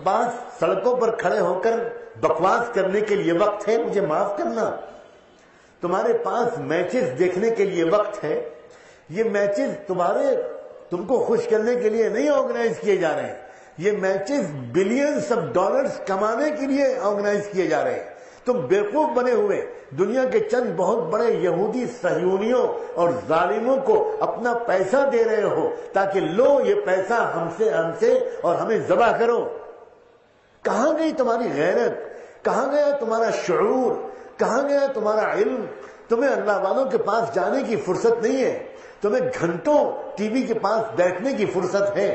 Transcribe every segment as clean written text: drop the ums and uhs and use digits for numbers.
پاس سڑکوں پر کھڑے ہو کر بکواس کرنے کے لیے وقت ہے، مجھے معاف کرنا. تمہارے پاس میچز دیکھنے کے لیے وقت ہے. یہ میچز تم کو خوش کرنے کے لیے نہیں آرگنائز کیے جا رہے ہیں. یہ میچز بلینز آف ڈالرز کمانے کے لیے آرگنائز کیے جا رہے ہیں. تم بیوقوف بنے ہوئے دنیا کے چند بہت بڑے یہودی صہیونیوں اور ظالموں کو اپنا پیسہ دے رہے ہو تاکہ لو یہ پیسہ ہم سے اور ہمیں ذبح کرو. کہاں گئی تمہاری غیرت؟ کہاں گیا تمہارا شعور؟ کہاں گیا تمہارا علم؟ تمہیں اللہ والوں کے پاس جانے کی فرصت نہیں ہے. تمہیں گھنٹوں ٹی وی کے پاس بیٹھنے کی فرصت ہے.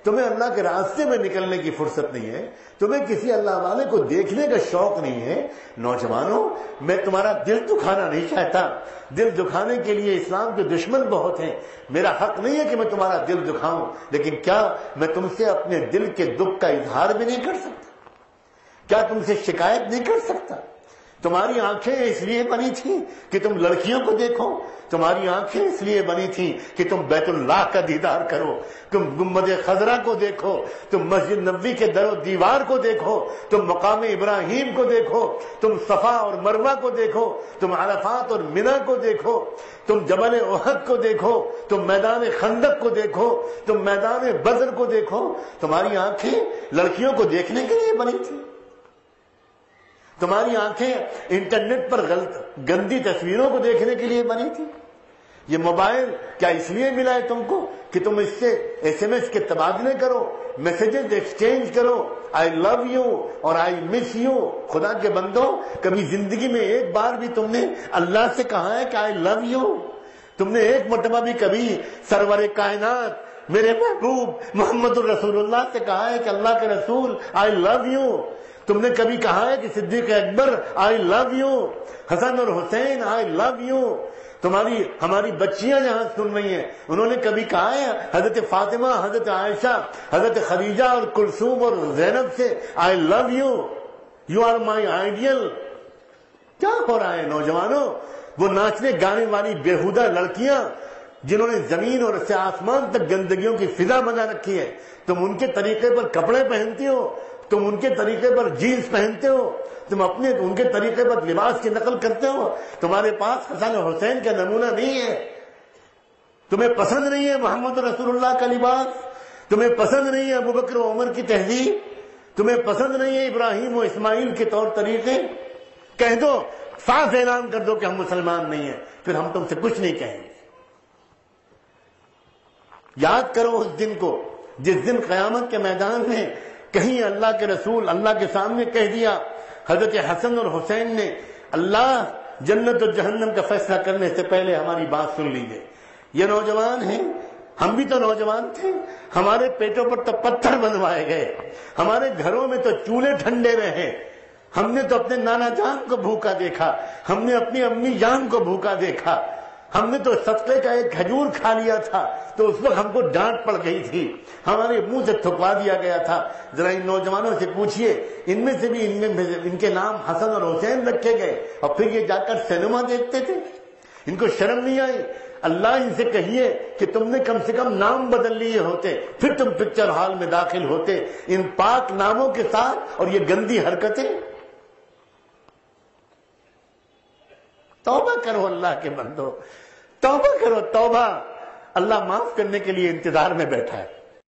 تمہیں اللہ کے راستے میں نکلنے کی فرصت نہیں ہے. تمہیں کسی اللہ والے کو دیکھنے کا شوق نہیں ہے. نوجوانوں، میں تمہارا دل دکھانا نہیں چاہتا. دل دکھانے کے لیے اسلام کے دشمن بہت ہیں. میرا حق نہیں ہے کہ میں تمہارا دل دکھاؤں، لیکن کیا میں تم سے اپنے دل کے دکھ کا اظہار بھی نہیں کر سکتا؟ کیا تم سے شکایت نہیں کر سکتا؟ تمہاری آنکھیں اس لیے بنی تھیں کہ تم لڑکیوں کو دیکھو. تمہاری آنکھیں اس لیے بنی تھیں کہ تم بیت اللہ کا دیدار کرو. تم گنبد خضرا کو دیکھو. تم مسجد نبوی کے در و دیوار کو دیکھو. تم مقام ابراہیم کو دیکھو. تم صفا اور مروہ کو دیکھو. تم عرفات اور منی کو دیکھو. تم جبل احد کو دیکھو. تم میدان خندق کو دیکھو. تم میدان بدر کو دیکھو. تمہاری آنکھیں لڑکیوں کو دیکھنے کے لیے بنی تھی. تمہاری آنکھیں انٹرنیٹ پر گندی تصویروں کو دیکھنے کے لیے بنی تھی. یہ موبائل کیا اس لیے ملا ہے تم کو کہ تم اس سے ایس ایم ایس کے تبادلے کرو، میسیجز ایکسچینج کرو، آئی لو یو اور آئی مس یو. خدا کے بندوں، کبھی زندگی میں ایک بار بھی تم نے اللہ سے کہا ہے کہ آئی لو یو؟ تم نے ایک مرتبہ بھی کبھی سرور کائنات میرے محبوب محمد الرسول اللہ سے کہا ہے کہ اللہ کے رسول آئی لو یو؟ تم نے کبھی کہا ہے کہ صدیق اکبر آئی لو یو، حسن اور حسین آئی لو یو؟ ہماری بچیاں جہاں سن رہی ہیں، انہوں نے کبھی کہا ہے حضرت فاطمہ، حضرت عائشہ، حضرت خدیجہ اور کلثوم اور زینب سے I love you, you are my ideal? کیا ہو رہا ہے نوجوانوں؟ وہ ناچنے گانے والی بےہودہ لڑکیاں جنہوں نے زمین اور سے آسمان تک گندگیوں کی فضا بنا رکھی ہے، تم ان کے طریقے پر کپڑے پہنتی ہو، تم ان کے طریقے پر جینز پہنتے ہو، تم ان کے طریقے پر لباس کی نقل کرتے ہو. تمہارے پاس حسن اور حسین کا نمونہ نہیں ہے. تمہیں پسند نہیں ہے محمد رسول اللہ کا لباس. تمہیں پسند نہیں ہے ابوبکر و عمر کی تہذیب. تمہیں پسند نہیں ہے ابراہیم و اسماعیل کے طور طریقے. کہہ دو، صاف اعلان کر دو کہ ہم مسلمان نہیں ہیں، پھر ہم تم سے کچھ نہیں کہیں گے. یاد کرو اس دن کو جس دن قیامت کے میدان میں کہیں اللہ کے رسول اللہ کے سامنے کہہ دیا، حضرت حسن اور حسین نے، اللہ جنت اور جہنم کا فیصلہ کرنے سے پہلے ہماری بات سن لیجیے. یہ نوجوان ہیں، ہم بھی تو نوجوان تھے. ہمارے پیٹوں پر تو پتھر بنوائے گئے، ہمارے گھروں میں تو چولہے ٹھنڈے رہے. ہم نے تو اپنے نانا جان کو بھوکا دیکھا، ہم نے اپنی امی جان کو بھوکا دیکھا. ہم نے تو صدقے کا ایک کھجور کھا لیا تھا تو اس وقت ہم کو ڈانٹ پڑ گئی تھی، ہمارے منہ سے تھکوا دیا گیا تھا. ذرا ان نوجوانوں سے پوچھئے، ان میں سے بھی ان کے نام حسن اور حسین رکھے گئے اور پھر یہ جا کر سینما دیکھتے تھے. ان کو شرم نہیں آئی؟ اللہ ان سے کہیے کہ تم نے کم سے کم نام بدل لیے ہوتے، پھر تم پکچر ہال میں داخل ہوتے ان پاک ناموں کے ساتھ. اور یہ گندی حرکتیں، توبہ کرو اللہ کے بندو، توبہ کرو، توبہ. اللہ معاف کرنے کے لیے انتظار میں بیٹھا ہے.